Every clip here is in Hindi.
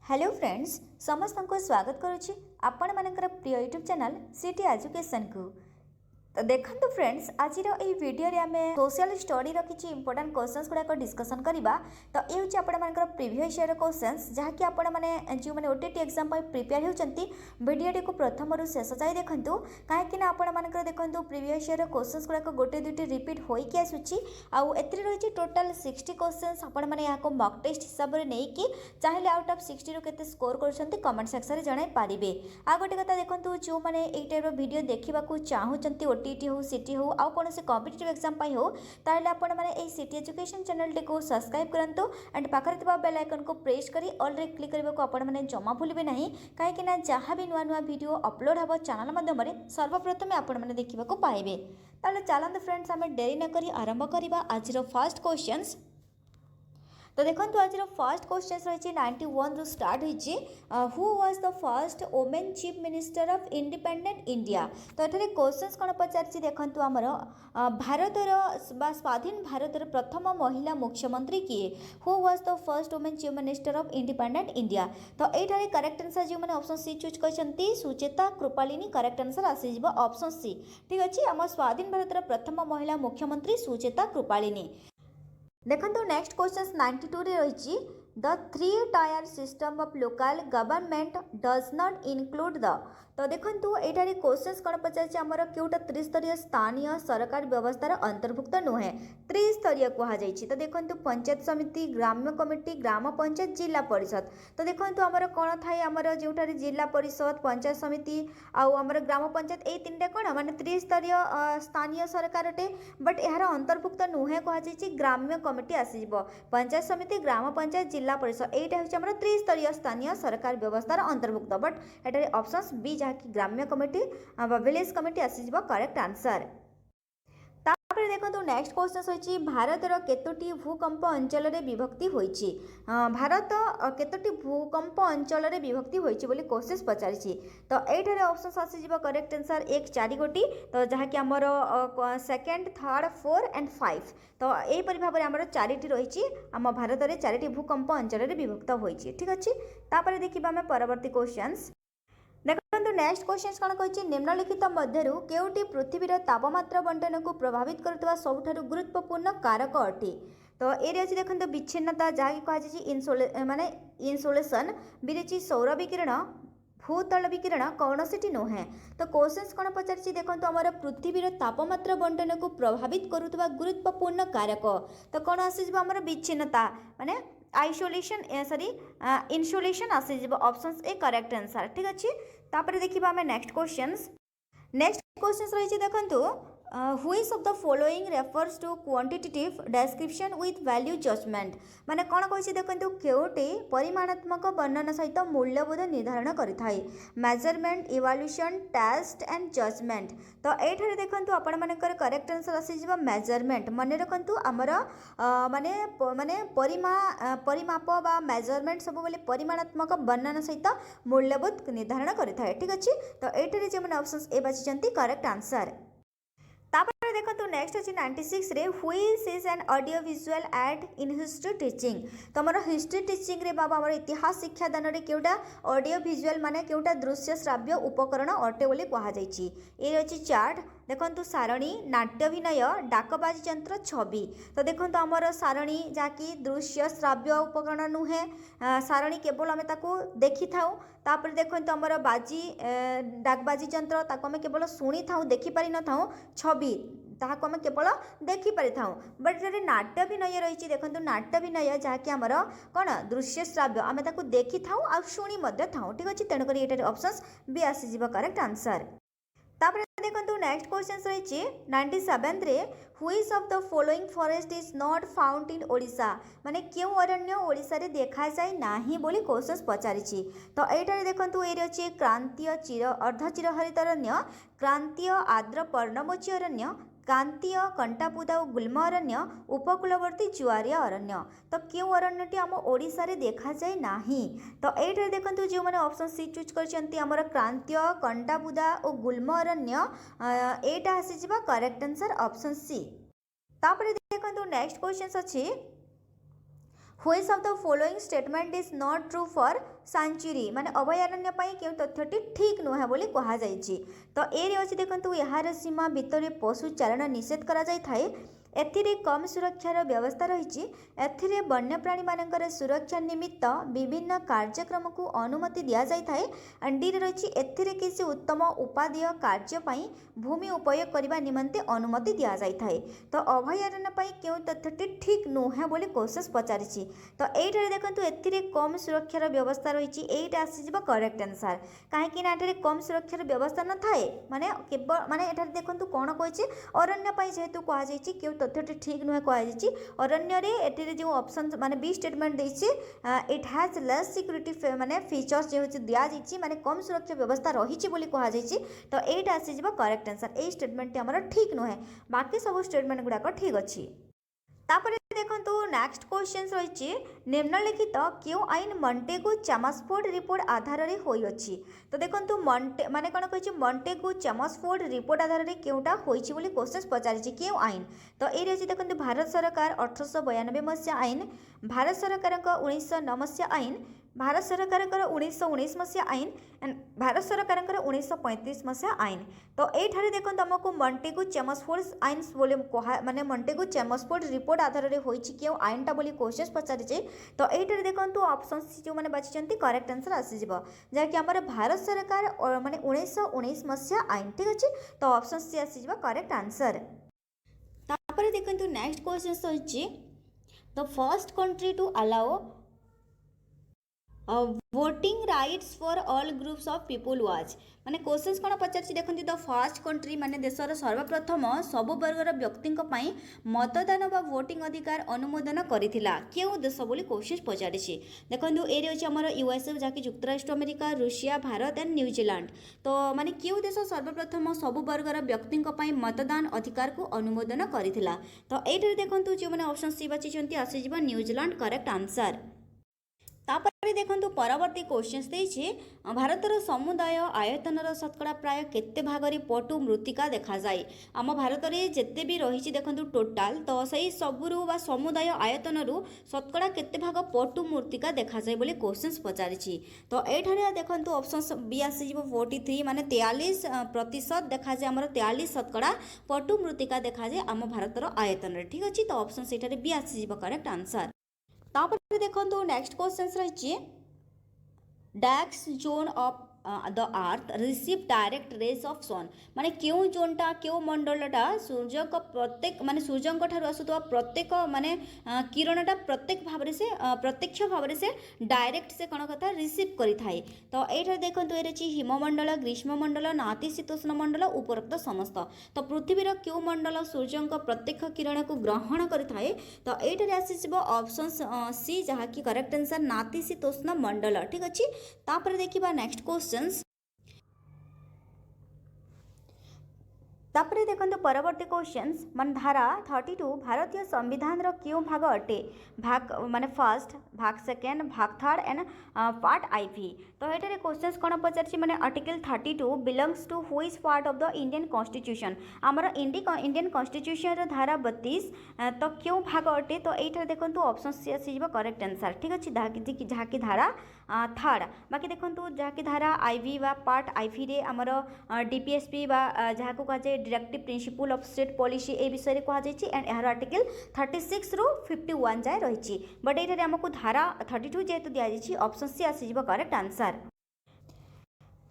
हेलो फ्रेंड्स समस्त को स्वागत करुच्ची आपण मानकर प्रिय यूट्यूब चैनल सिटी एजुकेशन को। तो देखो फ्रेंड्स आज वीडियो आम सोशल स्टडी किसी इंपोर्टाट क्वेश्चंस गुड़ाक डिस्कसन करवा। तो ये हूँ आपर प्रीवियस ईयर क्वेश्चंस जहाँकि आपण मैंने जो मैंने ओटीटी एग्जाम प्रिपेयर होती वीडियो को प्रथम शेष जाए देखूँ कहीं आपण मानकर देखो प्रीवियस ईयर क्वेश्चंस गुड़ाक गोटे दुईटी रिपीट होइकी आसूची आउ एथिरे रही टोटाल 60 क्वेश्चंस आपण मैंने यहाँ मॉक टेस्ट हिसाब से नहीं चाहिए आउट ऑफ 60 रू केते स्कोर कर कमेंट सेक्शन में जन पारे। आ गोटे कथा देखो जो मैंने यही टाइप वीडियो देखा चाहूँगी ओटीटी हो सिटी हो आउ कौन से कॉम्पिटिटिव एग्जाम हो ताहले आपण माने एई सिटी एजुकेशन चैनल टी को सब्सक्राइब करंतु एंड पाखरे थिबा बेल आइकन को प्रेस करी ऑल रे क्लिक करबा को आपण माने जमा भूलिबे नहीं काहे ना जहाँ भी नुआ नुआ वीडियो अपलोड हबो चैनल माध्यम रे सर्वप्रथम आपण माने देखिबा को पाइबे। ताहले चलंतु फ्रेंड्स हमें देरी न करी आरंभ करबा आज रो फर्स्ट क्वेश्चंस। तो देखो आज फर्स्ट क्वेश्चन रही 91 रु स्टार्ट होइछि who was the first women chief minister of independent India. तो ये क्वेश्चंस कौन पचार देखो आमर भारतर स्वाधीन भारतर प्रथम महिला मुख्यमंत्री किए who was the first women chief minister of independent India. तो ये करेक्ट आंसर जो मैंने ऑप्शन सी चूज कर सुचेता कृपालिनी करेक्ट आंसर आसीज ऑप्शन सी। ठीक अच्छे आम स्वाधीन भारतर प्रथम महिला मुख्यमंत्री सुचेता कृपालिनी। देखो नेक्स्ट क्वेश्चन 92 रे रही the 3 tier system of local government does not include the. तो देखो ये क्वेश्चन कौन पचार आमर क्योंटा त्रिस्तरीय स्थानीय सरकार व्यवस्थार अंतर्भुक्त नुहे त्रिस्तरीय कहुई। तो देखो पंचायत समिति ग्राम्य कमिटी ग्राम पंचायत जिला परिषद। तो देखो आमर कौन थाए आमर जो जिला परिषद पंचायत समिति आमर ग्राम पंचायत ये तीन कौन माने त्रिस्तरीय स्थानीय सरकार अटे बट यार अंतर्भुक्त नुहे कहुई ग्राम्य कमिटी आसीज पंचायत समिति ग्राम पंचायत जिला परिषद यहीटा हूँ त्रिस्तरीय स्थानीय सरकार व्यवस्थार अंतर्भुक्त बट ये ऑप्शन बी जहाँकि ग्राम्य कमिटी विलेज कमिटी आसीज करेक्ट आंसर। तापर देखो नेक्स्ट क्वेश्चन होइछि भारतर केतोटी भूकंप अंचल रे विभक्ति होइछि। भारत केतोटी भूकंप अंचल रे विभक्ति होइछि बोली क्वेश्चन पचारिछि। तो एठारे ऑप्शन आसीज करेक्ट आंसर 1 4 गोटी तो जहाँकि आमर सेकेंड थर्ड 4 एंड 5। तो यहीपरि भाव में आमर 4टी रही आम भारत में 4टी भूकंप अंचल रे विभक्त होइछि। ठीक अच्छे तापर देखिबा आमे परवर्ती क्वेश्चंस। देखो नेक्स्ट क्वेश्चन कौन कही निम्नलिखित मध्यरु केउटी पृथ्वीर तापमात्रा बंटन को प्रभावित करुवा सबुठारु गुरुत्वपूर्ण कारक अटे। तो ये अच्छे देखो विच्छिन्नता जहाँकि कहुई माने इनसोलेसन बिरची सौर विकिरण भूतल विकिरण कौन सी नुहे। तो क्वेश्चन कौन पचार देखो आमर पृथ्वीर तापमात्रा बंटन को प्रभावित करुवा गुरुत्वपूर्ण कारक। तो कौन आसीज आमर विच्छिन्नता माने आइसोलेशन सॉरी इनसोलेशन आसीज ऑप्शन ए करेक्ट आंसर। ठीक अच्छे तापर देखिबा हमें नेक्स्ट क्वेश्चंस। नेक्स्ट क्वेश्चन रही देखो which of the following refers to quantitative description with value judgement. माने कौन कही देखो केउटे परिमाणात्मक वर्णन सहित मूल्यबोध निर्धारण करिथाय measurement evaluation test and judgement. तो ये देखो आपण मानकर करेक्ट आंसर आसीज मेजरमेंट। मन रखु आमर माने माने परिमाप बा मेजरमेंट सब बोले परिमाणात्मक वर्णन सहित मूल्यबोध निर्धारण करिथाय। ठीक अच्छे तो ये जो मैंने ऑप्शन ए बाछिचंती करेक्ट आंसर। तापर देखो नेक्स्ट अच्छे 96 रे which is an audio visual add in history teaching. तो आम हिस्ट्री टीचिंग रे बाबा आम इतिहास शिक्षादान रे केउटा ऑडियो विजुअल माने केउटा दृश्य श्राव्य उपकरण अटे बोली कहुई। ये अच्छी चार्ट देखो सारणी नाट्यभिनय डाकबाजी यंत्र छवि। तो देखो आमर सारणी जहाँकि दृश्य श्राव्य उपकरण नुहे सारणी केवल आम देखी था। तापर देखो आमर बाजी डाकबाजी यंत्र ताको आम केवल शुणी था देखिपारि न था छवि ताहाको आम केवल देखिपारि था बट ये नाट्यभिनय रही देखो नाट्यभिनय जहाँकि आमर कौन दृश्य श्राव्य आम देखी था आ शुणी था। ठीक अच्छे तेणुक ये ऑप्शन बी आसीज करेक्ट आंसर। तापर देखो नेक्स्ट क्वेश्चन रही 97 रे which of the following forest is not found in Odisha. माने क्यों अरण्य ओडिशा रे देखा जाए नाही बोली क्वेश्चन पचारिछि। तो एठारे देखो ये अच्छे क्रांतीय चिर अर्धचिरहरित अरण्य क्रांतीय आर्द्र पर्णमोची अरण्य क्रांतीय कंटापुदा और गुल्म अरण्य उपकूलवर्ती जुआरिया अरण्य। तो क्यों अरण्यटी आम ओडिशा रे देखा जाए नाही। तो ये देखो जो मैंने ऑप्शन सी चूज कर क्रांतीय कंटापुदा और गुल्म अरण्य एटा आसीज करेक्ट आंसर ऑप्शन सी। तापर देखो नेक्स्ट क्वेश्चन अच्छी which of the following statement is not true for sanctuary माने अभयारण्य पाई केउ तथ्यटी ठीक नुहे बोली कहा जायछि। तो ए अछि देखंतु यार सीमा भितर पशु चारण निषेध करा जाय थाए। एथिरे कम सुरक्षार व्यवस्था रही। एथिरे वन्यप्राणी मानकर सुरक्षा निमित्त विभिन्न कार्यक्रम को अनुमति दि जाए। एंड डी रही एथिरे किसी उत्तम उपादेय कार्य पाई भूमि उपयोग करने निमंते अनुमति दि जाए। तो अभयारण्य पाई केउ तथ्यटी ठीक नुहे बोली क्वेश्चन पचारि। तो ये देखो एथिरे कम सुरक्षार व्यवस्था रही एटा आसीजिबो करेक्ट आंसर। कहीं एठारे कम सुरक्षार व्यवस्था न थाए माने केवल माने एठारे देखंतु कोन कहिछि अरण्य पाई जेहेतु कहा जायछि केउ तथ्यटी ठीक नुहे कहुई। अरण्य एटे जो ऑप्शन माने बी स्टेटमेंट देछि इट हैज लेस सिक्योरिटी माने फीचर्स जो दि जाइछि माने कम सुरक्षा व्यवस्था रही बोली कहा जाइछि। तो एटा आसीजिबो करेक्ट आंसर। ए स्टेटमेंट हमर ठीक नुहे बाकी सब स्टेटमेंट गुडाक ठीक अछि। तापर देखंतु नेक्स्ट क्वेश्चन रही निम्नलिखित क्यों आईन मॉन्टेगू चैम्सफोर्ड रिपोर्ट आधार रे होई अछि। तो देखंतु मॉन्टे माने कोन कहिछि मॉन्टेगू चैम्सफोर्ड रिपोर्ट आधार रे केउटा होइछि बोली क्वेश्चन पचारिछि क्यों आईन। तो ए रे देखंतु भारत सरकार 1892 मसिया आईन, भारत सरकार 1909 मसिया आईन, भारत सरकार 1919 मसिया आईन एंड भारत सरकार 1935 मसिया आईन। तो ये देखो आमको मॉन्टेगू चैम्सफोर्ड आईन बोले कहा माने मॉन्टेगू चैम्सफोर्ड रिपोर्ट आधार रे होइछि क्यों आईनटा बोली क्वेश्चन पचारिछे। तो ये देखो ऑप्शन जो मैंने बाछिचंती करेक्ट आंसर आसीजिबो जहाँकि आमर भारत सरकार माने 1919 मसिया आईन ठीक अच्छे। तो ऑप्शन सी आसीजिबो करेक्ट आंसर। तापर देखंतु नेक्स्ट क्वेश्चन होइछि the first country to allow voting rights for all groups of people was माने क्वेश्चंस कोन पचारछि देखंतु द फर्स्ट कंट्री माने देशर सर्वप्रथम सब वर्गर व्यक्ति पई मतदान बा वोटिंग अधिकार अनुमोदन करिथिला केउ देश बोली क्वेश्चन पचारछि। देखंतु ए रे अछि हमर यूएसए जाकि युक्तराष्ट्र अमेरिका रूसिया भारत एंड न्यूजीलैंड। तो माने केउ देश सर्वप्रथम सब वर्गर व्यक्ति पई मतदान अधिकार को अनुमोदन करिथिला। तो एठरे देखंतु जे माने ऑप्शन सी बाछिचंती आसीजिबा न्यूजीलैंड करेक्ट आंसर। तापर देखंतु परवर्ती क्वेश्चन देछि भारतर समुदाय आयतनर शतकड़ा प्राय केते भागरे पटु मृत्तिका देखा जाए। आम भारत में जिते भी रही देखंतु टोटाल तो सही सबुरु बा समुदाय आयतनरु शतकड़ा केते भाग पटु मृत्तिका देखा जाए बोली क्वेश्चन पचारिछि। तो एठारे देखंतु ऑप्शन बी आसीजिबो 43 माने 43% देखा जाए हमर 43 शतकड़ा पटु मृत्तिका देखा जाए आम भारतर आयतन ठीक अछि। तो ऑप्शन सेठारे बी आसीजिबो करेक्ट आंसर। तापर देखो नेक्स्ट क्वेश्चन रही डैक्स zone of the earth receive direct rays of sun माने क्यों जोनटा क्यों मंडलटा सूर्य को प्रत्येक माने सूर्य ठार आसुवा प्रत्येक माने किरणटा प्रत्येक भाव से प्रत्यक्ष भाव से डायरेक्ट से कौन कथा रिसीव करि थाए। तो ये देखो ये हिममंडल ग्रीष्ममंडल नातिशीतोष्ण मंडल उपरोक्त समस्त। तो पृथ्वीर क्यों मंडल सूर्य प्रत्यक्ष किरण को ग्रहण करिथाए। तो ये आसीजिबो ऑप्शन सी जहाँकि करेक्ट आंसर नातिशीतोष्ण मंडल ठीक अच्छे। तापर देखिबा नेक्स्ट क्वेश्चन तापरे देखंतु परवर्ती क्वेश्चंस मन धारा 32 भारतीय संविधान रो क्यों भाग अटे भाग माने फर्स्ट भाग सेकेंड भाग थर्ड एंड पार्ट आईपी। तो एटारे क्वेश्चंस कोन पचारछि माने article 32 belongs to which part of the Indian constitution हमर इंडियन कॉन्स्टिट्यूशन रो धारा 32 तो क्यों भाग अटे। तो एटारे देखंतु ऑप्शन सी आसीजिबो करेक्ट आंसर ठीक अछि जहाँकि धारा थर्ड। बाकी देखंतु जहाँकि धारा आईवी बा पार्ट आईवी रे हमर डीपीएसपी बा जहाँ को कहा directive principle of state policy ए विषय कहा एंड यार आर्टिकल 36 रु 51 जाए रही। बट ये आमको धारा 32 जेहेतु दि जाइए ऑप्शन सी आसीजिबो करेक्ट आंसर।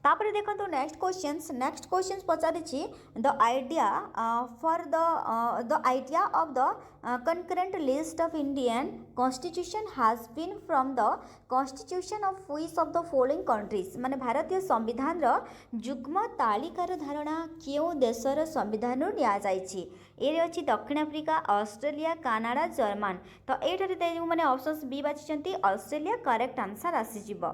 तापर देखो नेक्स्ट क्वेश्चन पचारि the idea for the idea of the concurrent list of Indian constitution has been from the constitution of which of the following countries माने भारतीय संविधान रो जुग्म तालिकार धारणा क्यों देशर संविधान रो निया जाइछि। ए अछि दक्षिण अफ्रिका ऑस्ट्रेलिया कनाडा जर्मन। तो एठारे माने ऑप्शंस बी बाछिचंती ऑस्ट्रेलिया करेक्ट आंसर आसीजिबो।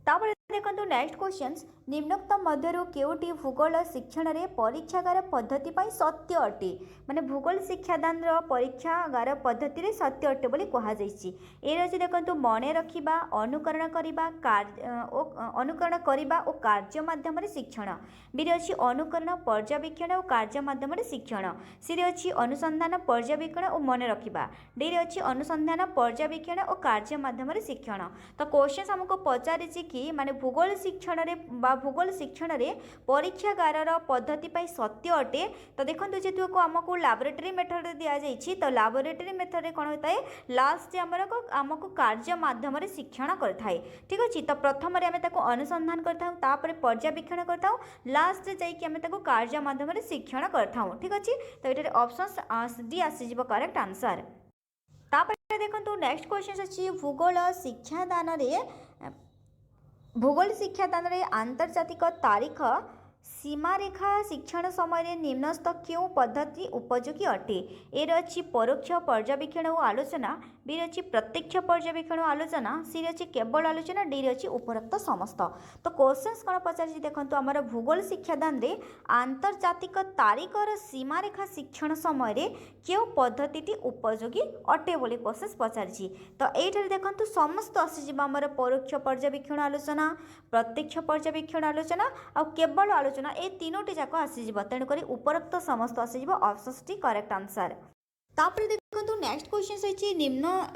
तापर देखंतु नेक्स्ट क्वेश्चंस निम्नोक्त मध्यरु केउटी भूगोल शिक्षण रे परीक्षागार पद्धति पई सत्य अटे माने भूगोल शिक्षादान रो परीक्षागार पद्धति रे सत्य अटे बोली कहा जाईची ए रछि देखंतु मने रखिबा अनुकरण करिबा अनुकरण करिबा ओ कार्य माध्यम रे शिक्षण बी रे अछि अनुकरण पर्यवेक्षण ओ कार्य माध्यम रे शिक्षण सी रे अछि अनुसंधान पर्यवेक्षण ओ मने रखिबा डी रे अछि अनुसंधान पर्यवेक्षण ओ कार्य माध्यम रे शिक्षण तो क्वेश्चन हमको पचारिछि कि माने भूगोल शिक्षण रे बा भूगोल शिक्षण रे परीक्षागार पद्धति पाई सत्य अटे तो देखो जेतु को आमको लैबोरेटरी मेथड दिया जाइछि तो लैबोरेटरी मेथड रे कोन होता है लास्ट आमको कार्य माध्यम रे शिक्षण करथाय ठीक अछि तो प्रथम रे हमें ताको अनुसंधान करथाउ तापर पर्यवेक्षण करथाउ लास्ट रे जाई कि हमें ताको कार्य माध्यम रे शिक्षण करथाउ ठीक अछि तो एटा ऑप्शंस डी आसी जिवो करेक्ट आंसर तापर देखंतु नेक्स्ट क्वेश्चन अछि भूगोल शिक्षादान रे आंतर्जातिक तारीख सीमारेखा शिक्षण समय निम्नस्थ क्यों पद्धति उपयोगी अटे ए रछि परोक्ष पर्यवेक्षण और आलोचना बी रछि प्रत्यक्ष पर्यवेक्षण और आलोचना सी रछि केवल आलोचना डी रछि उपरोक्त समस्त तो क्वेश्चंस कोन पचारि देखंतु हमर भूगोल शिक्षादान रे आंतर्जातिक तारीख और सीमारेखा शिक्षण समय रे क्यों पद्धति उपयोगी अटे बोली क्वेश्चंस पचारि तो एठारे देखंतु समस्त आसी जिबा हमर परोक्ष पर्यवेक्षण आलोचना प्रत्यक्ष पर्यवेक्षण आलोचना और केवल आलोचना ए तीनोटी जाक आसीज तेणुक उपरोक्त समस्त आसीज ऑप्शन टी करेक्ट आंसर तापर देखंतु नेक्स्ट क्वेश्चन रही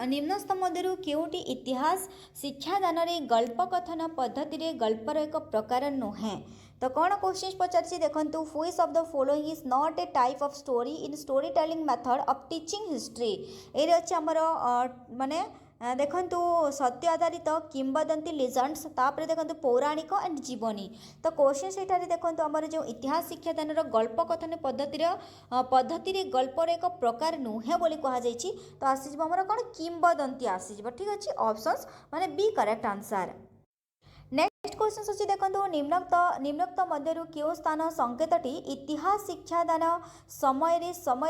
निम्नस्थ मध्यरु केउटी इतिहास शिक्षादान रे गल्प कथन पद्धति रे गल्पर एक प्रकार नुहे तो कौन क्वेश्चन पचार देखंतु which of the following is not a type of story in story telling method of teaching history ए अछि हमर माने देखंतु सत्य आधारित किंबदंती लिजेंड्स तापर देखंतु पौराणिक एंड जीवनी तो क्वेश्चन सेठारे देखंतु हमर जो इतिहास शिक्षादान गल्प कथन पद्धति रे गल्पर एक प्रकार नुहे बोली कहा जायछि तो आसीज हमर कोन किंबदंती आसीज ठीक अछि ऑप्शंस माने B correct answer next question अछि देखंतु निम्नोक्त मध्यरु केउ स्थान संकेतटी इतिहास शिक्षादान समय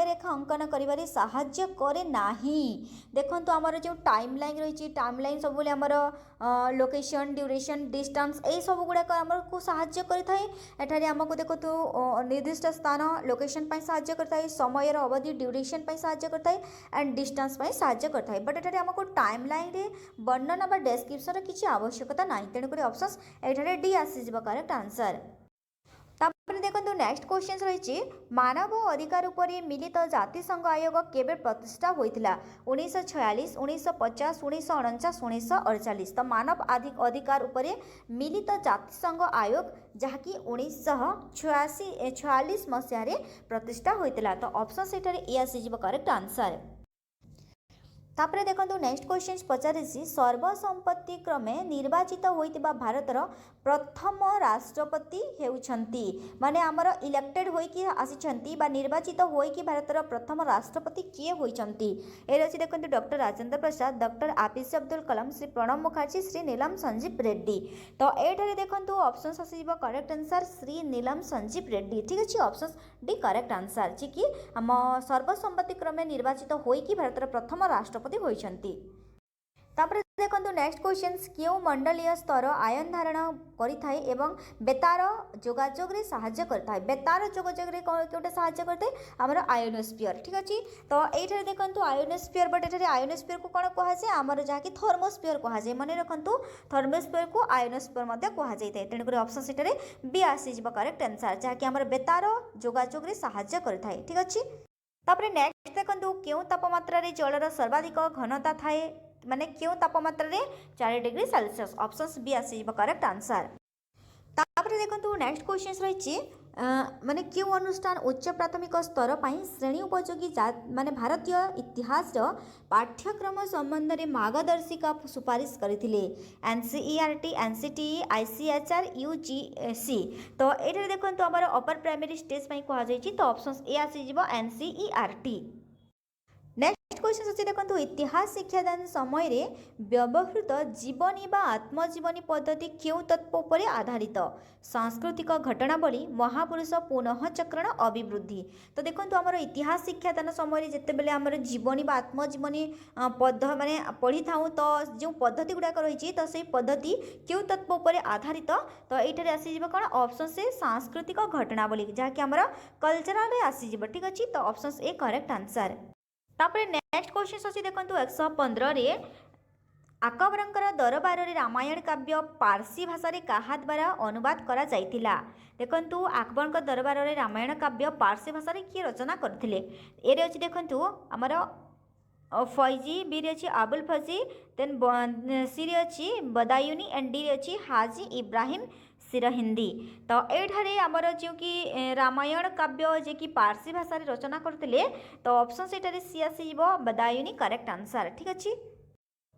रेखा अंकन करिबारे साहाय्य करे नाही देखंतु हमर जो टाइमलाइन रही टाइमलाइन सब बोले हमर लोकेशन ड्यूरेशन डिस्टेंस ए सब गुडा हमर को साहाय्य करिथाय एठारे हमको देखंतु निर्दिष्ट स्थान लोकेशन पय साहाय्य करथाय समय रो अवधि ड्यूरेशन पय साहाय्य करथाय एंड डिस्टेंस पय साहाय्य करथाय बट एठारे हमको टाइमलाइन रे वर्णन बा डिस्क्रिप्शन रे किछि आवश्यकता नाही तेणुकरी ऑप्शंस एठारे डी आसी जिवो करेक्ट आंसर तापर देखंतु नेक्स्ट क्वेश्चन रही मानव अधिकार उपरे मिलित जातिसंघ आयोग केबे प्रतिष्ठा होइतिला 1946 1950 1949 1948 तो मानव अधिकार उपरे मिलित जातिसंघ आयोग जहाँकि 1946 मसीह प्रतिष्ठा होइतिला तो ऑप्शन सेठारे ए आसी जिवो करेक्ट आंसर तापर देखंतु नेक्स्ट क्वेश्चन पचारिछि सर्वसम्मति क्रमे निर्वाचित होइतिबा भारतर प्रथम राष्ट्रपति हेउछंती माने हमर इलेक्टेड होइकि आसिछंती बा निर्वाचित होइकि भारतर प्रथम राष्ट्रपति किए होइछंती ए रछि देखंतु doctor Rajendra Prasad doctor APJ Abdul Kalam Shri Pranab Mukherjee Shri नीलम संजीव रेड्डी तो एठारे देखंतु ऑप्शंस आसीबो करेक्ट आंसर श्री नीलम संजीव रेड्डी ठीक अछि ऑप्शंस डी करेक्ट आंसर जे कि हम सर्वसम्मति क्रमे निर्वाचित होइकि भारतर प्रथम राष्ट्रपति होइछंती तापर देखंतु नेक्स्ट क्वेश्चंस क्यों मंडलीय स्तर आयन धारण करिथाय एवं बेतार जोगाजोग रे सहाय्य करथाय बेतार जोगाजोग रे कोटे सहाय्य करथाय हमर आयोनोस्फियर ठीक अछि तो एठारे देखंतु आयोनोस्फियर बट एठारे आयोनोस्फियर को कोन कहा जाय हमर जाकी थर्मोस्फियर कहा जाय माने रखंतु थर्मोस्फियर को आयोनोस्फियर मध्ये कहा जायते तेणु कर ऑप्शन सेठारे बी आसी जिवो करेक्ट आंसर जाकी हमर बेतार जोगाजोग रे सहाय्य करथाय ठीक अछि तापर नेक्स्ट देखंतु क्यों तापमात्रा रे जलर सर्वाधिक घनता थाए माने क्यों तापमात्रा रे 4 डिग्री सेल्सियस ऑप्शंस बी आसी करेक्ट आंसर तापर देखंतु नेक्स्ट क्वेश्चन रही माने क्यों अनुष्ठान उच्च प्राथमिक स्तर पर श्रेणी उपयोगी माने भारतीय इतिहास पाठ्यक्रम संबंध में मार्गदर्शिका सुपारिश करथिले एनसीईआरटी एनसीटीई आईसीएचआर यूजीसी तो एठारे देखंतु हमर अपर प्राइमरी स्टेज पई कहा जायछि तो ऑप्शंस ए आसी जिवो एनसीईआरटी नेक्स्ट क्वेश्चन अच्छे देखो इतिहास शिक्षादान समय रे व्यवहृत जीवनी बा आत्मजीवनी पद्धति क्यों तत्व पर आधारित सांस्कृतिक घटनावली महापुरुष पुनःचक्रण अभिवृद्धि। तो देखो आमर इतिहास शिक्षादान समय जिते बेले आमर जीवनी बा आत्मजीवनी पद्ध माने पढ़ी था तो जो पद्धति गुड़ाक रही तो से पद्धति क्यों तत्व पर आधारित। तो ये आसीज कौन ऑप्शन से सांस्कृतिक घटनावली जहाँकि आमर कल्चरल आसीज ठीक अच्छे। तो ऑप्शन ए करेक्ट आंसर। तापर नेक्स्ट क्वेश्चन अच्छी देखो 115 रे आकबरंकर दरबार रे रामायण काव्य पारसी भाषा रे काहा द्वारा अनुवाद करा जाइतिला। देखंतु अकबर दरबार रे रामायण काव्य पारसी भाषा रे किए रचना करथिले। एरे अछि देखंतु हमर फैजी बी रे अछि अबुल फजी देन सी रे अछि बदायूनी एंड डी रे अछि हाजी इब्राहिम सिरहिंदी। तो ये आमर जो कि रामायण काव्य जे कि पारसी भाषा रे रचना करथिले तो ऑप्शन से सी आसीबो बदायूनी करेक्ट आंसर ठीक अच्छे।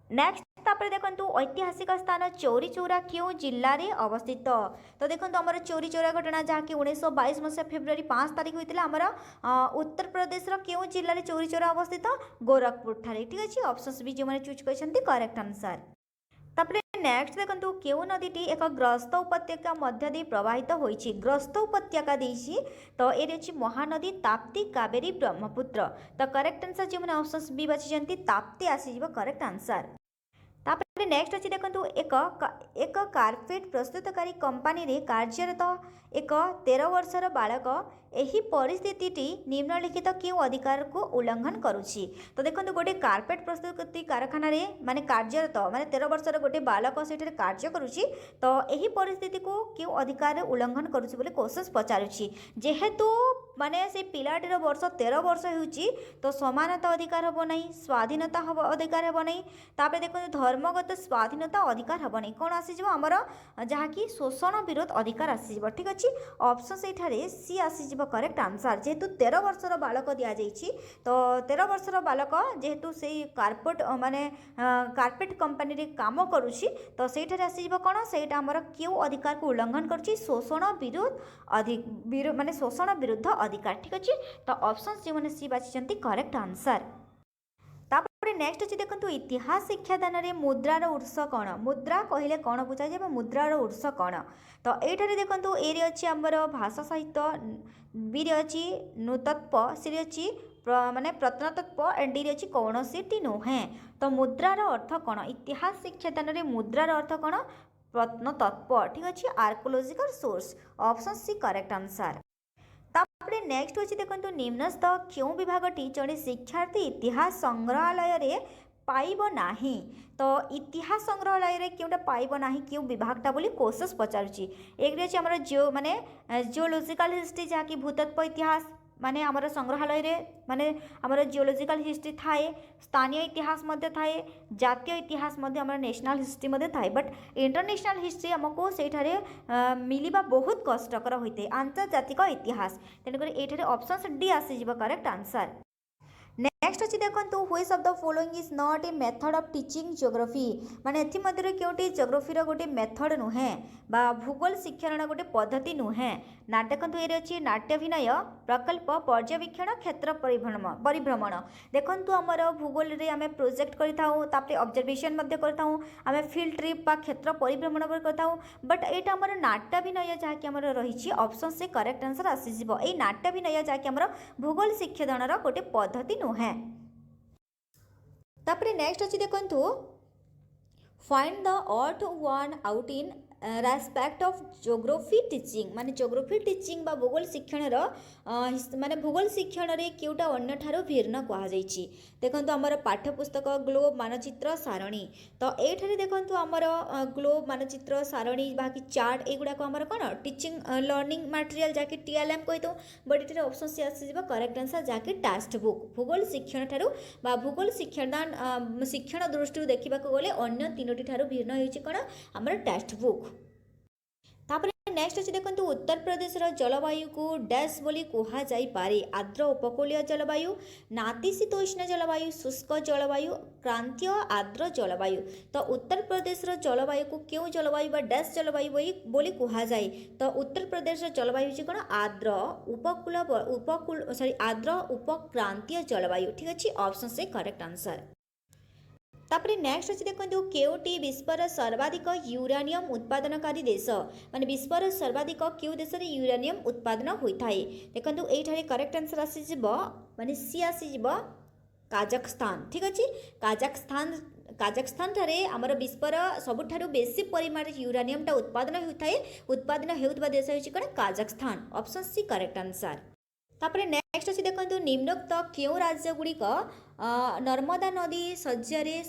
नेक्स्ट तापर देखंतु ऐतिहासिक स्थान चौरी चौरा क्यों जिल्ला रे अवस्थित। तो देखंतु हमर चौरी चौरा घटना जहाँ कि 1922 मसीहा फेब्रुआरी 5 तारीख होता हमर उत्तर प्रदेश रो क्यों जिल्ला रे चौरी चौरा अवस्थित गोरखपुर ठारे ठीक अच्छे। ऑप्शन भी जो मैंने चूज करछंती करेक्ट आंसर। तापर नेक्स्ट देखंतु केउ नदीटी एक ग्रस्त उपत्यका मध्य दे प्रवाहित होईछि ग्रस्त उपत्यका देछि तो एरे अछि महानदी ताप्ती कावेरी ब्रह्मपुत्र। तो करेक्ट आंसर जो मैंने ऑप्शंस बी बाछिछंती ताप्ती आसीजिबो करेक्ट आंसर। तापर नेक्स्ट अच्छी देखो एक कार्पेट प्रस्तुतकारी कंपनी रे कार्यरत एक 13 वर्षर बालक एही परिस्थिति निम्नलिखित क्यों अधिकार को उल्लंघन करुछि। तो देखो गोटे कार्पेट प्रस्तुति कारखाना रे माने कार्यरत माने 13 वर्षर गोटे बालक से कार्य करुछि तो एही परिस्थिति को क्यों अधिकार उल्लंघन करुछि बोले क्वेश्चन पचारुछि। जेहेतु माने से पिलाटीर वर्ष 13 वर्ष होउछि तो समानता अधिकार हबो नहीं स्वाधीनता अधिकार हबो नहीं। तापर देखो धर्मगत स्वाधीनता अधिकार हबो नहीं कोन आसीजिबो हमर जहाँकि शोषण विरोध अधिकार आसीजिबो ठीक अच्छे। ऑप्शन से सी आसीजिबो करेक्ट आंसर। जेहेतु 13 वर्षर बालक दिया जाइछि तो 13 वर्षर बालक जेहेतु से कार्पेट माने कार्पेट कंपनी रे काम करुछि तो सेठारे आसीजिबो कोन सेटा हमर क्यों अधिकार को उल्लंघन करुछि शोषण विरोध माने शोषण विरुद्ध अधिकार ठीक अच्छे। तो ऑप्शन जो मैंने सी बाछिछंती करेक्ट आंसर। तापर नेक्स्ट अच्छे देखो इतिहास शिक्षादान रे मुद्रार उत्स कौन मुद्रा कहले कौन बुझा जाए मुद्रार उत्स कौन। तो ये देखो ए अच्छी आमर भाषा साहित्य बी रे अच्छी नृतत्व सी अच्छी माने प्रत्नतत्व एंड डी रे अच्छी कौन सी नुहे। तो मुद्रार अर्थ कौन इतिहास शिक्षादान रे मुद्रार अर्थ कौन प्रत्नतत्व ठीक अच्छे archaeological source. Option C correct answer. तापरे नेक्स्ट होची देखंतु निम्नस्थ क्यों विभागटी जड़े शिक्षार्थी इतिहास संग्रहालय रे पाइब नाही। तो इतिहास संग्रहालय रे क्योंटा पाइब नाही क्यों विभागटा बोली क्वेश्चन पचारुची। एक रे हमर जियो माने जियोलॉजिकल हिस्ट्री जहाँ कि भूतत्व इतिहास माने आमर संग्रहालय रे माने आमर जियोलॉजिकल हिस्ट्री थाए स्थानीय इतिहास मध्य थाए जातीय इतिहास मध्य आमर नेशनल हिस्ट्री मध्य थाए बट इंटरनेशनल हिस्ट्री हमको सेठारे मिलिबा बहुत कष्टकर होइते आंतर्जातिक इतिहास तेणुकर एठारे ऑप्शन डी आसीजिबो करेक्ट आंसर। नेक्स्ट अच्छी देखो which of the following is not a method of teaching geography माने एथि मध्य क्योंटी ज्योग्राफीर गोटे मेथड नुहे बा भूगोल शिक्षण गोटे पद्धति नुहे ना देखो ये अच्छी नाट्याभिनय प्रकल्प पर्यवेक्षण क्षेत्र परिभ्रमण देखो आमर भूगोल रे आमे प्रोजेक्ट करतापरे ऑब्जर्वेशन आमे फील्ड ट्रिप बा क्षेत्र परिभ्रमण करता बट एटा आमर नाट्याभिनय जहाँकि आमर रही ऑप्शन से करेक्ट आंसर आसीजिबो। एई नाट्याभिनय जहाँकि आमर भूगोल शिक्षादानर गोटे पद्धति नुहे। तापरे नेक्स्ट अच्छी देखंतु find the odd one out in respect of geography teaching माने ज्योग्राफी टीचिंग बा भूगोल शिक्षण माने भूगोल शिक्षण रे क्योटा अन्य ठारो भिन्न कहा जाइछि। देखंतु हमर पाठ्यपुस्तक ग्लोब मानचित्र सारणी तो एठारे देखंतु हमर ग्लोब मानचित्र सारणी बाकी चार्ट एगुडा को हमर कोन टीचिंग लर्निंग मटेरियल जाके टीएलएम कहितो बट एठारे ऑप्शन सी आसीजिबो करेक्ट आंसर जाके टेक्स्ट बुक भूगोल शिक्षण ठारो बा भूगोल शिक्षणदान शिक्षण दृष्टि देखिबा को गले अन्य तीनोटी ठारो भिन्न होइछि कोन हमर टेक्स्ट बुक। तापर नेक्स्ट अच्छे देखो उत्तर प्रदेश जलवायु को डैश बोली कहा जाई पारे आर्द्र उपकूलीय जलवायु नातिशीतोष्ण जलवायु शुष्क जलवायु क्रांतीय आर्द्र जलवायु। तो उत्तर प्रदेश जलवायु को क्यों जलवायु बा डैश जलवायु बोली कहा जाए तो उत्तर प्रदेश जलवायु हूँ कौन आर्द्र उपकूल सॉरी आर्द्र उपक्रांतीय जलवायु। ठीक अच्छे ऑप्शन से करेक्ट आंसर। तापर नेक्स्ट अच्छे देखो केउटी विश्वर सर्वाधिक यूरानियम उत्पादनकारी देश माने विश्वर सर्वाधिक क्यों देश में यूरानियम उत्पादन होता है देखो ये करेक्ट आंसर आसीज माने सी आसीज काजाखस्तान। ठीक अच्छे काजाखस्तान ठारे आमर विश्वर सबुठारु बेसी परिमाण यूरानियम उत्पादन होता देश होची कौन काजाखस्तान ऑप्शन सी करेक्ट आंसर। तापर नेक्स्ट अच्छे देखो निम्नोक्त क्यों राज्य गुड़िक नर्मदा नदी शଯ୍ୟାରେ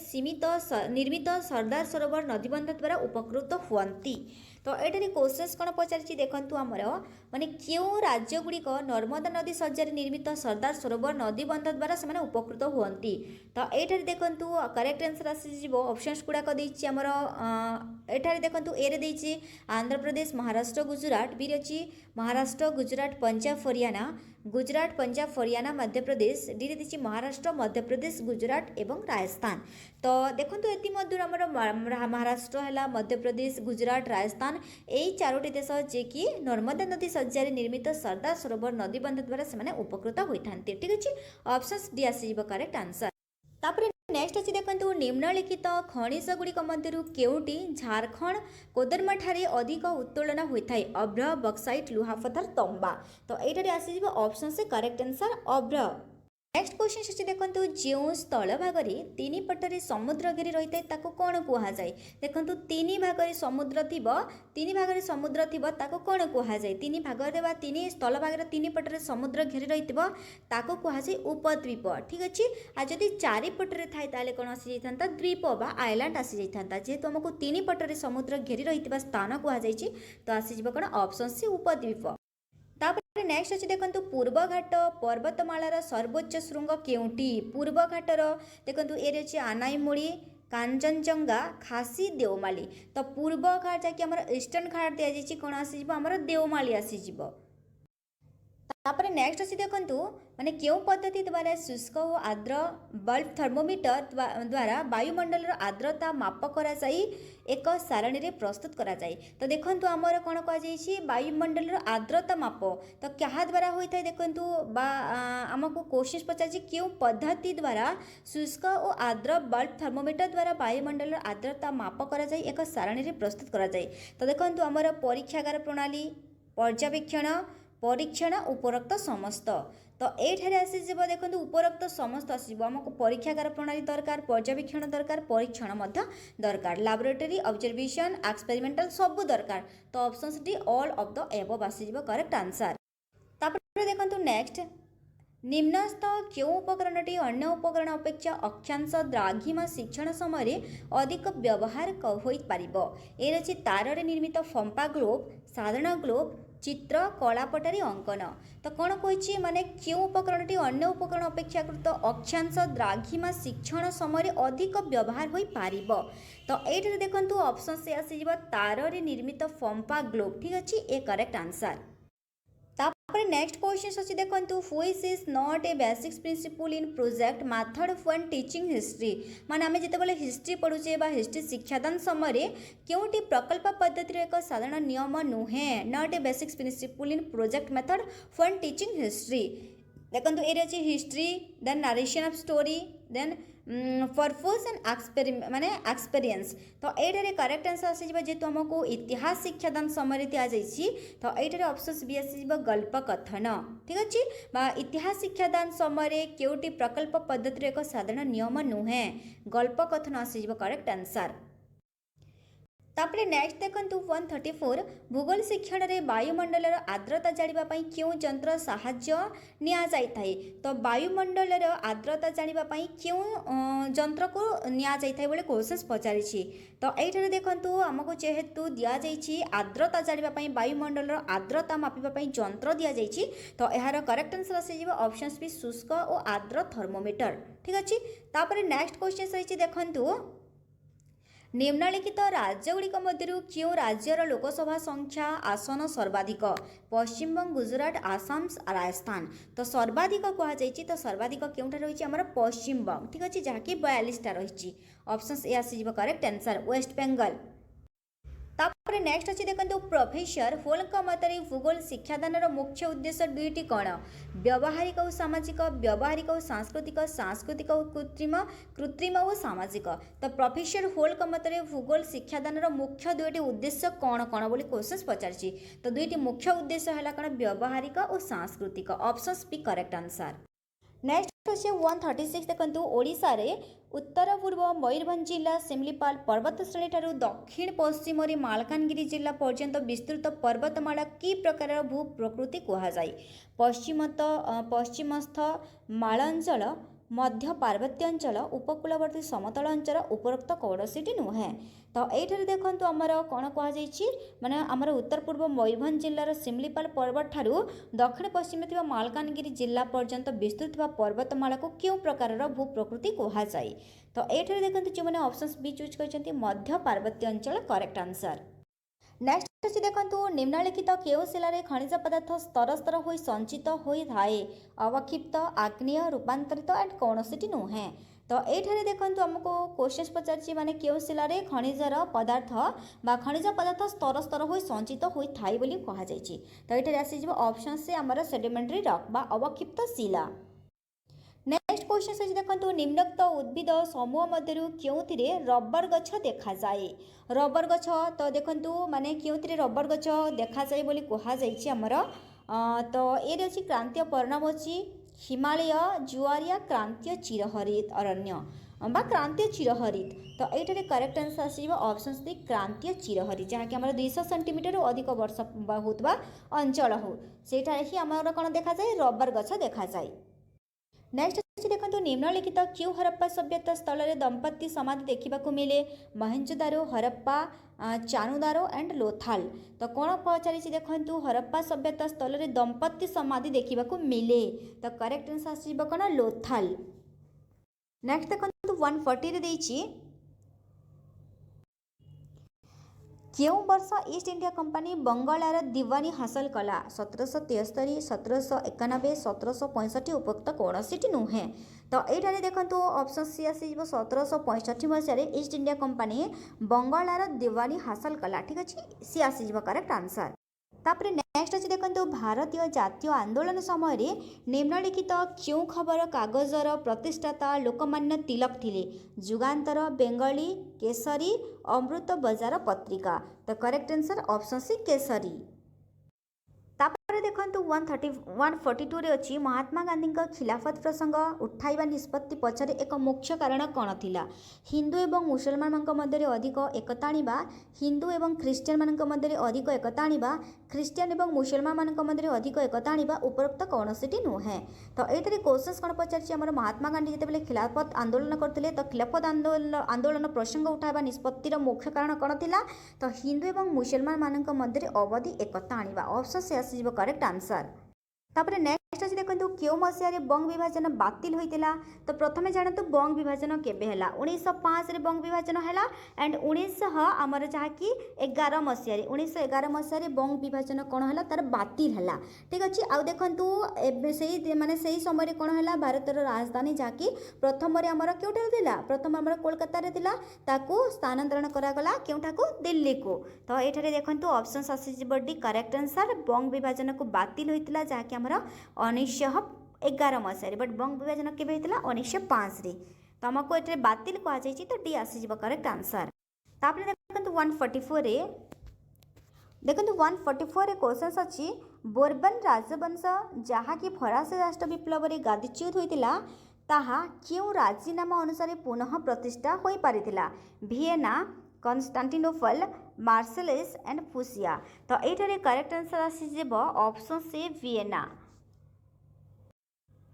निर्मित सरदार सरोवर नदीबंध द्वारा उपकृत हुअन्ति। तो ये क्वेश्चन कौन पचारि देखु आमर माने क्यों राज्य गुड़िक नर्मदा नदी शଯ୍ୟାରେ निर्मित सरदार सरोवर नदीबंध द्वारा से उपकृत हुअन्ति। तो ये देखु करेक्ट आंसर आसीज ऑप्शंस गुड़ाक देछि आमर एठारे देखु ए रे देछि आंध्र प्रदेश महाराष्ट्र गुजरात बी अच्छी महाराष्ट्र गुजरात पंजाब हरियाणा गुजरात पंजाब हरियाणा मध्य प्रदेश डी रे महाराष्ट्र मध्य प्रदेश गुजरात एवं राजस्थान। तो देखो ये मध्य महाराष्ट्र है मध्य प्रदेश गुजरात राजस्थान यही चारोटी देश जे कि नर्मदा नदी शଯ୍ୟାରେ निर्मित सरदार सरोवर नदीबंध द्वारा से उपकृत होता। ठीक अच्छे ऑप्शन डी आसीज करेक्ट आंसर। तापर नेक्स्ट अच्छे देखो निम्नलिखित खनिज गुड़िक मध्य केउटी झारखंड कोदरमा ठारे अधिक उत्तोलन होता है अभ्र बक्साइट लुहापथर तंबा। तो ये आसीज ऑप्शन से करेक्ट आंसर अभ्र। नेक्स्ट क्वेश्चन अच्छे देखो जो स्थल भागरे तीन पटरे समुद्र घेरी रही है ताको कौन कह जाए देखो तीन भागरे समुद्र थी ताको कौन कह जाए तीन भागरे बा तीन स्थल भागरे तीन पटरे समुद्र घेरी रही ताको कह जाए उपद्वीप। ठीक अच्छे आ जदि चारिपटरे थाए ताले कौन आसी जाता द्वीप बा आइलैंड आसी जाता जेहेतु आमको तीन पटरे समुद्र घेरी रही स्थान कह जाए तो आसीज कौन ऑप्शन सी उपद्वीप। तापर नेक्स्ट अच्छे देखो पूर्वघाट पर्वतमालार सर्वोच्च शृंग केउटी पूर्वघाटर देखो ये अच्छे आनाईमुड़ी कांचनजंगा खासी देवमाली। तो पूर्वघाट जैक आम ईस्टर्न घाट दि जाइए कौन आसीज आमर देवमाली आसीज। तापर नेक्स्ट अच्छे देखो माने क्यों पद्धति द्वारा शुष्क और आर्द्र बल्ब थर्मोमीटर द्वारा वायुमंडल आर्द्रता माप करा जाई एक सारणी रे प्रस्तुत करा जाए। तो देखो आमर कौन कह वायुमंडल आर्द्रता माप तो क्या द्वारा होता है देखो आमको क्वेश्चन पचार क्यों पद्धति द्वारा शुष्क और आर्द्र बल्ब थर्मोमीटर द्वारा वायुमंडल आर्द्रता माप करा जाए एक सारणी रे प्रस्तुत करा जाए। तो देखो आमर परीक्षागार प्रणाली पर्यवेक्षण परीक्षण उपरोक्त समस्त। तो ये आसीज देखो उपरोक्त समस्त आसो आमको परीक्षागार प्रणाली दरकार पर्यवेक्षण दरकार परीक्षण दरकार लैबोरेटरी ऑब्जर्वेशन एक्सपेरिमेंटल सब दरकार। तो option D all of the above आसीज करेक्ट आंसर। तापर देखो नेक्स्ट निम्नस्थ क्यों उपकरणटी अन्य उपकरण अपेक्षा अक्षांश द्राघिमा शिक्षण समय अधिक व्यवहार ये रही तार निर्मित फंपा ग्लोब साधारण ग्लोब चित्र कलापटारी अंकन। तो कौन कही माने क्यों उपकरणटी अन्य उपकरण अपेक्षाकृत अक्षांश द्राघिमा शिक्षण समय अधिक व्यवहार हो पार। तो ये देखो ऑप्शन से आसीज तार निर्मित फंपा ग्लोब। ठीक अच्छे ए करेक्ट आंसर। तापर नेक्स्ट क्वेश्चन अच्छे देखो which is not a basic principle in project method when teaching history माने आमे जेतेबेले हिस्ट्री पढ़ुचे बा हिस्ट्री शिक्षादान समय क्योंटी प्रकल्प पद्धति एक साधारण नियम नुहे not a basic principle in project method when teaching history. देखो ये अच्छे history then narration of story then purpose and माने एक्सपीरियंस। तो ये करेक्ट आंसर आसीज जेहेतु आमको इतिहास शिक्षादान समय दि जाइए तो ये ऑप्शन बी आसीज गल्प कथन। ठीक अच्छे इतिहास शिक्षादान समय क्योंटी प्रकल्प पद्धति एक साधारण नियम नुहे गल्प कथन आसीज करेक्ट आंसर। तापर नेक्स्ट देखो 134 भूगोल शिक्षण में वायुमंडल आर्द्रता जानापी क्यों जंत्र साहाय्य निया जाए। तो वायुमंडल आर्द्रता जानापी क्यों जंत्र को निया जाए बोले क्वेश्चन पचारि। तो ये देखो आमको जेहेतु दि जाइए आर्द्रता जानापी वायुमंडल आर्द्रता मापिबा जंत्र दि जाइए तो यार करेक्ट आंसर आसी ऑप्शन भी शुष्क और आर्द्र थर्मोमीटर। ठीक अच्छे तापर नेक्स्ट क्वेश्चन रही देखो निम्नलिखित राज्यଗୁଡ଼ିक मध्यରୁ କେଉଁ राज्यर लोकसभा संख्या आसन सर्वाधिक पश्चिमबंग गुजरात आसाम राजस्थान तो सर्वाधिक कहुई तो सर्वाधिक केउठा रही आमर पश्चिमबंग ठीक अच्छे जहाँकि 42टा रही ऑप्शंस ए आसीज करेक्ट आंसर वेस्ट बेंगल तापर नेक्स्ट अच्छे देखो प्रोफेसर होलक मतरे भूगोल शिक्षादान मुख्य उद्देश्य दुईटी कौन व्यावहारिक और सामाजिक व्यावहारिक और सांस्कृतिक सांस्कृतिक और कृत्रिम कृत्रिम और सामाजिक तो प्रोफेसर होलक मतरे भूगोल शिक्षादान मुख्य दुईटी उद्देश्य कौन कौन बोली क्वेश्चन पचारछि तो दुईटी मुख्य उद्देश्य है कौन व्यावहारिक और सांस्कृतिक options B correct answer next अच्छे 136 देखो ओडिशा रे उत्तर पूर्व मयूरभंज जिला सिमलीपाल पर्वत श्रेणी ठारू दक्षिण पश्चिम मालकानगिरी जिला पर्यंत विस्तृत पर्वतमाला कि प्रकार भू प्रकृति कहुए पश्चिमस्थ मालांचल मध्य पार्वत्य अंचल उपकूलवर्ती समतल अंचल उपरोक्त कौड़सी नुहे तो ये देखो आमर कौन कहुई माने आमर उत्तर पूर्व मयूरभंज जिलार सिमलीपाल पर्वत ठारू दक्षिण पश्चिम मालकानगिरी जिला पर्यंत विस्तृत पर्वतमाला को क्यों प्रकार भू प्रकृति कहुए तो ये देखते जो मैंने ऑप्शंस बी चूज कर मध्य पार्वत्य अंचल करेक्ट आंसर नेक्स्ट अच्छे देखो निम्नलिखित केउ शिलार खनिज पदार्थ स्तर स्तर हो संचित होता है अवक्षिप्त आग्नेय रूपांतरित एंड कौन सी नुहे तो ये देखो आमको क्वेश्चन पचार माने केउ शिलार खनिजर पदार्थ बा खनिज पदार्थ स्तर स्तर हो संचित होता है बोली कहुई तो ये आसीज ऑप्शन से आमर सेडिमेंटरी रॉक बा अवक्षिप्त शिला नेक्स्ट क्वेश्चन अच्छे देखो निम्नोक्त उद्भिद समूह मध्य क्योंथिरे रबर गछ देखा जाए रबर गछ तो देखो माने क्योंथिरे रबर गछ देखा जाए बोली कहुई आमर तो ये अच्छी क्रांतीय परिणाम अच्छी हिमालय जुआरिया क्रांतीय चिरहरित अरण्य बा क्रांतीय चिरहरित तो ये करेक्ट आंसर आसो ऑप्शन सी क्रांतीय चिरहरित जहाँकि आम 200 सेंटीमीटर अधिक वर्ष होता अंचल हो सेठा ही आमर कौन देखा जाए रबर गछ देखा जाए नेक्स्ट अच्छे देखो निम्नलिखित क्यों हरप्पा सभ्यता स्थल में दंपति समाधि देखा मिले महंजोदारो हरप्पा चानुदारो एंड लोथाल तो कौन पचारि देखो हरप्पा सभ्यता स्थल में दंपति समाधि देखा मिले तो करेक्ट आंसर आसो कौन लोथाल नेक्स्ट देखो 140 देछि क्यों वर्ष ईस्ट इंडिया कंपनी बंगालार दीवानी हासिल कला 1773 1791 1765 उपरोक्त कौन सी नुहे तो ये देखो ऑप्शन सी आसी 1765 मसीह ईस्ट इंडिया कंपनी बंगालार दीवानी हासिल कला ठीक अच्छे सी आसी करेक्ट आंसर तापर नेक्स्ट अच्छे देखो भारतीय जातीय आंदोलन समय निम्नलिखित क्यों खबर कागजर प्रतिष्ठाता लोकमान्य तिलक थिले जुगांतर बेंगली केसरी अमृत बजार पत्रिका तो correct answer option C Kesari तापर देखो 142 रे अच्छी महात्मा गांधी खिलाफत प्रसंग उठाइबा निष्पत्ति पछरे एक मुख्य कारण कौन थिला हिंदू एवं मुसलमान मध्य अधिक एकता आनिबा हिंदू एवं ख्रीस्टियन मध्य अधिक एकता आनिबा ख्रीस्टियन एवं मुसलमान मध्य अधिक एकता आनिबा उपरोक्त कौन सी नुहे तो ये क्वेश्चन कौन पचार आम महात्मा गांधी जिते खिलाफत आंदोलन करते तो खिलाफत आंदोलन प्रसंग उठाइबा निष्पत्तिर मुख्य कारण कौन थिला तो हिंदू एवं मुसलमान मध्य अवधि एकता आनिबा ऑप्शन से आसीज करेक्ट आंसर तापर नेक्स्ट अच्छे देखो क्यों मसीह बंग विभाजन बातिल होता तो प्रथम जानतु बंग विभाजन केबे हैला 1905 रे बंग विभाजन हैला एंड 1900 आमर जहाँकि 11 मसीह 1911 मसीह बंग विभाजन कौन है तार बातिल हैला ठीक अच्छे आउ देखु माने सही समय कौन है भारतर राजधानी जहाँकि प्रथम आमर क्योंठार थिला प्रथम आमर कोलकाता रे थिला ताकू स्थानांतरण करागला क्योंठाकू दिल्ली को तो ये देखो ऑप्शन आसीडी करेक्ट आंसर बंग विभाजन को बातिल होता जहाँकि आमर 1911 मसीह बट बंग विभाजन केबे होता 1905 रे तो आमको ये बातिल कहुई तो डी आसीज करेक्ट आंसर तापर देखो 144 रे देखो 144 रे क्वेश्चन अच्छी बोर्बन राजवंश जहाँकि फरासी राष्ट्र विप्लव रे गादीच्युत होता ताहा क्यों राजीनामा अनुसार पुनः प्रतिष्ठा हो पारिथिला वियना कन्स्टांटिनोपल मार्सेलेस एंड फुसिया तो ये करेक्ट आंसर आसीज ऑप्शन से वियना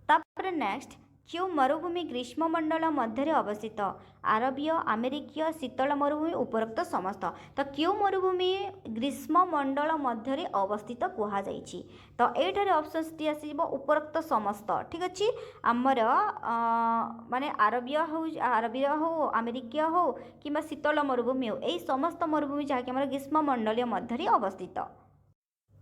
तापर नेक्स्ट क्यों मरुभूमि ग्रीष्ममंडल मध्य अवस्थित आरबीय आमेरिकीय शीतल मरुभूमि उपरोक्त समस्त तो क्यों मरुभूमि ग्रीष्ममंडल मध्य अवस्थित कहुई तो ये ऑप्शन टी आस उपरोक्त समस्त ठीक अच्छे आमर माने आरबीय हो आमेरिकीय हो कि शीतल मरुभूमि हो यही समस्त मरुभूमि जहाँकि ग्रीष्ममंडलीय मध्य अवस्थित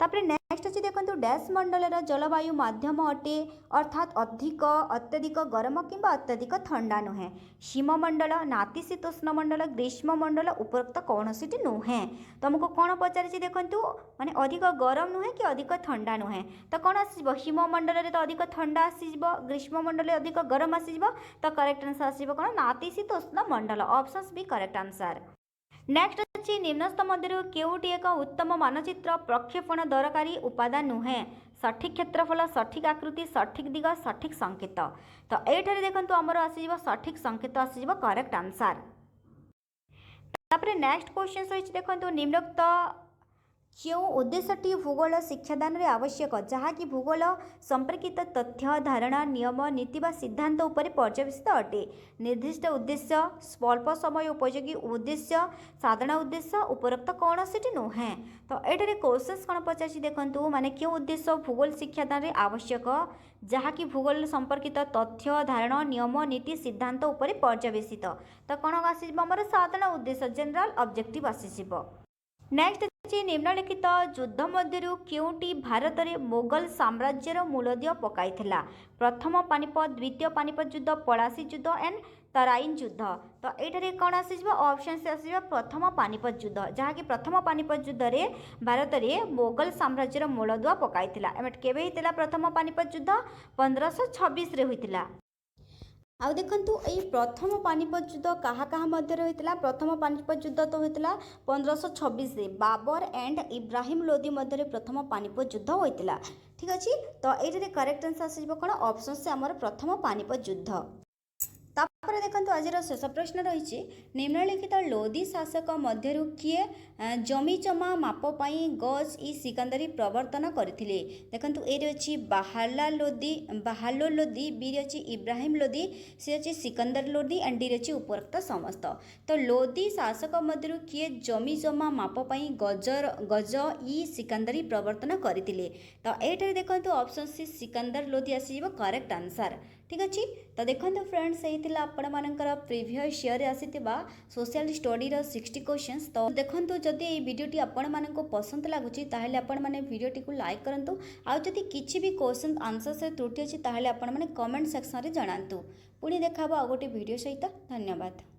तापर नेक्स्ट अच्छी देखो डैश मंडल जलवायु मध्यम अटे अर्थात अधिक अत्यधिक गरम कि अत्यधिक ठंडा नुहे हिममंडल नातिशीतोष्ण मंडल ग्रीष्ममंडल उपरोक्त कौन सी नुहे तुमको कौन पचार देखु माने अधिक गरम नुहे कि अधिक ठंडा नुहे तो कौन आस हिममंडल तो अधिक ठंडा आसीज ग्रीष्ममंडल अधिक गरम आसीज तो करेक्ट आंसर आसो कौन नातिशीतोष्ण मंडल ऑप्शंस भी करेक्ट आंसर नेक्स्ट अच्छी निम्नस्थ मध्य केउटी एक उत्तम मानचित्र प्रक्षेपण दरकारी उपादान नुहे सठिक क्षेत्रफल सठिक आकृति सठिक दिग सठिक संकेत तो ये देखो आमर आसीज सठिक संकेत आसीज करेक्ट आंसर तापर नेक्स्ट क्वेश्चन रही देखो निम्नोक्त क्यों उद्देश्यटी भूगोल शिक्षादान रे आवश्यक जहाँकि भूगोल संपर्कित तथ्य धारणा नियम नीति व सिद्धांत उपर पर्यवेसित अटे निर्दिष्ट उद्देश्य स्वल्प समय उपयोगी उद्देश्य साधारण उद्देश्य उपरोक्त कौन सी नुहे तो ये क्वेश्चन कौन पचार देखूँ माने क्यों उद्देश्य भूगोल शिक्षादान रे आवश्यक जहाँकि भूगोल संपर्कित तथ्य धारणा नियम नीति सिद्धांत उपर पर्यवेसित तो कौन आसर साधारण उद्देश्य जनरल ऑब्जेक्टिव आसीज नेक्स्ट निम्नलिखित युद्ध मध्य क्योंटी भारत में मोगल साम्राज्यर मूलदीय पकाई प्रथम पानीपत द्वितीय पानीपत युद्ध पलासी युद्ध एंड तराइन युद्ध तो ये कौन आस ऑप्शन से आस प्रथम पानीपत युद्ध जहाँकि प्रथम पानीपत युद्ध रे भारत में मोगल साम्राज्यर मूलदुआ पकाई केवे होता प्रथम पानीपत युद्ध 1526 होता आउ देखु यही प्रथम पानीपत युद्ध कहाँ कहाँ मध्य होता प्रथम पानीपत युद्ध तो होता 1526 बाबर एंड इब्राहिम लोदी मध्य प्रथम पानीपत युद्ध होता ठीक अच्छे तो ये करेक्ट आंसर आसो कौन ऑप्शन से आमर प्रथम पानीपत युद्ध तापर देखो आज शेष प्रश्न रही निम्नलिखित लोदी शासक मध्य किए जमी जमा मापपाई गज इ सिकंदरी प्रवर्तन करथिले देखंतु ए अछि बाहालो लोदी बी अच्छी इब्राहिम लोदी सी अच्छी सिकंदर लोदी एंड डी अच्छी उपरोक्त समस्त तो लोदी शासक मध्य किए जमी जमा मापपाई गज इ सिकंदरी प्रवर्तन करथिले तो ये देखो ऑप्शन सी सिकंदर लोदी आसीब करेक्ट आंसर ठीक अच्छे तो देखो फ्रेंड्स यही आपण मानकर प्रीवियस ईयर आसीथिबा सोशल स्टडीर 60 क्वेश्चंस तो देखो जदि ये वीडियोटी आपण मानक पसंद लगुच ताहले आपण माने वीडियोटी को लाइक करंतु आ जदि किछि भी क्वेश्चन आंसर से त्रुटि अछि ताहले आपण माने कमेंट सेक्शन रे जणांतु पुणी देखाबो आ गोटे वीडियो सहित धन्यवाद।